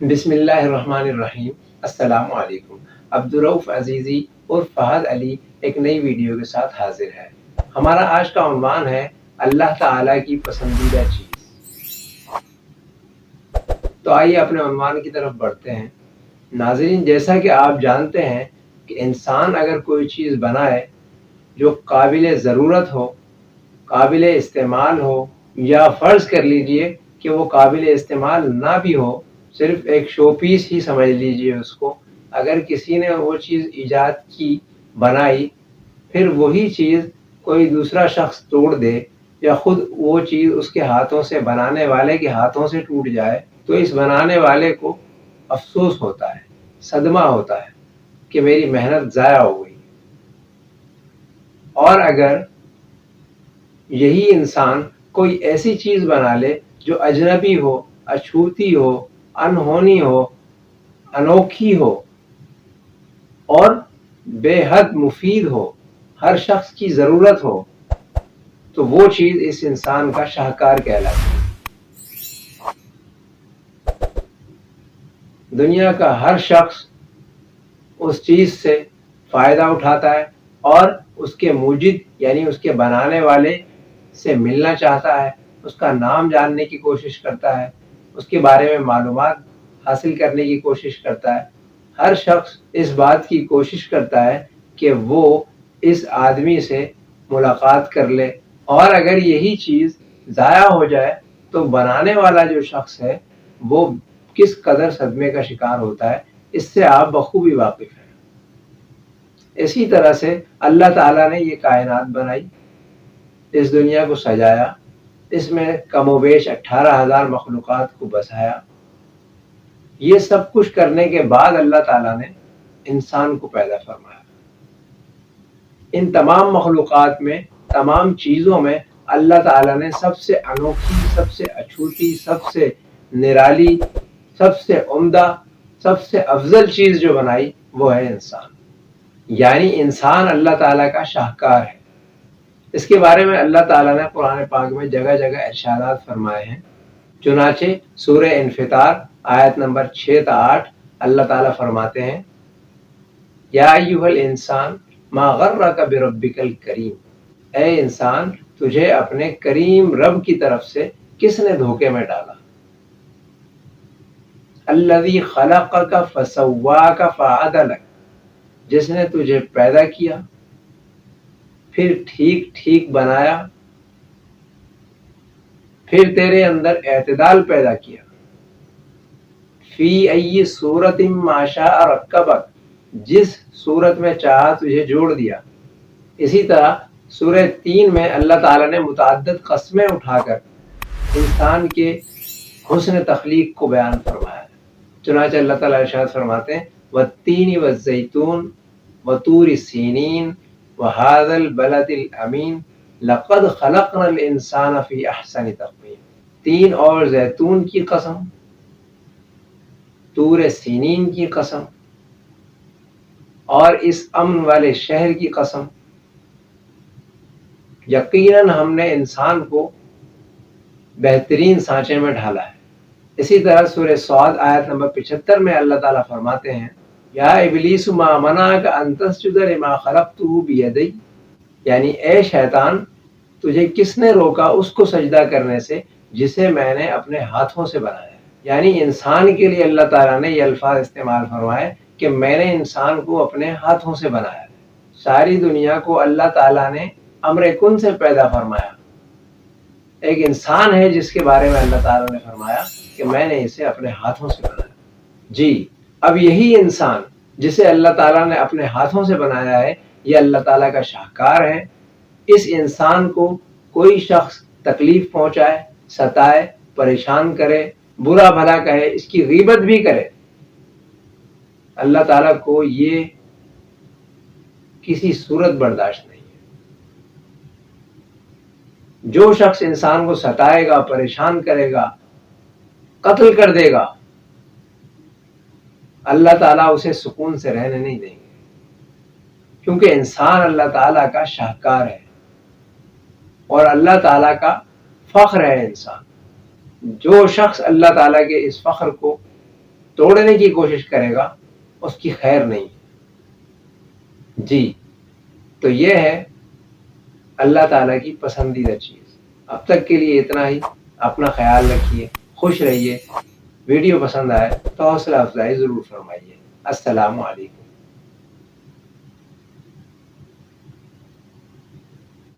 بسم اللہ الرحمن الرحیم۔ السلام علیکم۔ عبدالرؤف عزیزی اور فہد علی ایک نئی ویڈیو کے ساتھ حاضر ہے۔ ہمارا آج کا عنوان ہے اللہ تعالیٰ کی پسندیدہ چیز۔ تو آئیے اپنے عنوان کی طرف بڑھتے ہیں۔ ناظرین، جیسا کہ آپ جانتے ہیں کہ انسان اگر کوئی چیز بنائے جو قابل ضرورت ہو، قابل استعمال ہو، یا فرض کر لیجئے کہ وہ قابل استعمال نہ بھی ہو، صرف ایک شو پیس ہی سمجھ لیجئے اس کو، اگر کسی نے وہ چیز ایجاد کی، بنائی، پھر وہی چیز کوئی دوسرا شخص توڑ دے یا خود وہ چیز اس کے ہاتھوں سے، بنانے والے کے ہاتھوں سے ٹوٹ جائے، تو اس بنانے والے کو افسوس ہوتا ہے، صدمہ ہوتا ہے کہ میری محنت ضائع ہو گئی۔ اور اگر یہی انسان کوئی ایسی چیز بنا لے جو اجنبی ہو، اچھوتی ہو، انہونی ہو، انوکھی ہو اور بے حد مفید ہو، ہر شخص کی ضرورت ہو، تو وہ چیز اس انسان کا شاہکار کہلاتی ہے۔ دنیا کا ہر شخص اس چیز سے فائدہ اٹھاتا ہے اور اس کے موجد یعنی اس کے بنانے والے سے ملنا چاہتا ہے، اس کا نام جاننے کی کوشش کرتا ہے، اس کے بارے میں معلومات حاصل کرنے کی کوشش کرتا ہے۔ ہر شخص اس بات کی کوشش کرتا ہے کہ وہ اس آدمی سے ملاقات کر لے، اور اگر یہی چیز ضائع ہو جائے تو بنانے والا جو شخص ہے وہ کس قدر صدمے کا شکار ہوتا ہے، اس سے آپ بخوبی واقف ہیں۔ اسی طرح سے اللہ تعالیٰ نے یہ کائنات بنائی، اس دنیا کو سجایا، اس میں کم و بیش 18,000 مخلوقات کو بسایا۔ یہ سب کچھ کرنے کے بعد اللہ تعالیٰ نے انسان کو پیدا فرمایا۔ ان تمام مخلوقات میں، تمام چیزوں میں اللہ تعالیٰ نے سب سے انوکھی، سب سے اچھوتی، سب سے نرالی، سب سے عمدہ، سب سے افضل چیز جو بنائی وہ ہے انسان۔ یعنی انسان اللہ تعالیٰ کا شاہکار ہے۔ اس کے بارے میں اللہ تعالیٰ نے قرآن پاک میں جگہ جگہ ارشادات فرمائے ہیں۔ چنانچہ سورہ انفطار آیت نمبر 6 تا 8 اللہ تعالیٰ فرماتے ہیں، یا ایھا الانسان ما غرک بربک الکریم، اے انسان تجھے اپنے کریم رب کی طرف سے کس نے دھوکے میں ڈالا؟ الذی خلقک فسواک فعدلک، جس نے تجھے پیدا کیا پھر ٹھیک ٹھیک بنایا، پھر تیرے اندر اعتدال پیدا کیا۔ فی ای صورت ما شاء رکبک، جس صورت میں چاہا تجھے جوڑ دیا۔ اسی طرح سورہ 3 میں اللہ تعالیٰ نے متعدد قسمیں اٹھا کر انسان کے حسن تخلیق کو بیان فرمایا ہے۔ چنانچہ اللہ تعالیٰ ارشاد فرماتے ہیں، والتین والزیتون وطور سینین وہذا البلد الامین لقد خلقنا الانسان فی احسن تقویم۔ تین اور زیتون کی قسم، طور سینین کی قسم، اور اس امن والے شہر کی قسم، یقیناً ہم نے انسان کو بہترین سانچے میں ڈھالا ہے۔ اسی طرح سورہ صاد آیت نمبر 75 میں اللہ تعالیٰ فرماتے ہیں، یا ابلیس ما منعک ان تسجد لما خلقت بیدی، یعنی اے شیطان تجھے کس نے روکا اس کو سجدہ کرنے سے جسے میں نے اپنے ہاتھوں سے بنایا۔ یعنی انسان کے لیے اللہ تعالیٰ نے یہ الفاظ استعمال فرمائے کہ میں نے انسان کو اپنے ہاتھوں سے بنایا۔ ساری دنیا کو اللہ تعالیٰ نے امر کن سے پیدا فرمایا۔ ایک انسان ہے جس کے بارے میں اللہ تعالیٰ نے فرمایا کہ میں نے اسے اپنے ہاتھوں سے بنایا۔ جی، اب یہی انسان جسے اللہ تعالیٰ نے اپنے ہاتھوں سے بنایا ہے، یہ اللہ تعالیٰ کا شاہکار ہے۔ اس انسان کو کوئی شخص تکلیف پہنچائے، ستائے، پریشان کرے، برا بھلا کہے، اس کی غیبت بھی کرے، اللہ تعالیٰ کو یہ کسی صورت برداشت نہیں ہے۔ جو شخص انسان کو ستائے گا، پریشان کرے گا، قتل کر دے گا، اللہ تعالیٰ اسے سکون سے رہنے نہیں دیں گے، کیونکہ انسان اللہ تعالیٰ کا شاہکار ہے اور اللہ تعالیٰ کا فخر ہے انسان۔ جو شخص اللہ تعالیٰ کے اس فخر کو توڑنے کی کوشش کرے گا اس کی خیر نہیں. جی تو یہ ہے اللہ تعالیٰ کی پسندیدہ چیز. اب تک کے لیے اتنا ہی. اپنا خیال رکھیے، خوش رہیے. ویڈیو پسند آئے تو حوصلہ افزائی ضرور فرمائیے. السلام علیکم.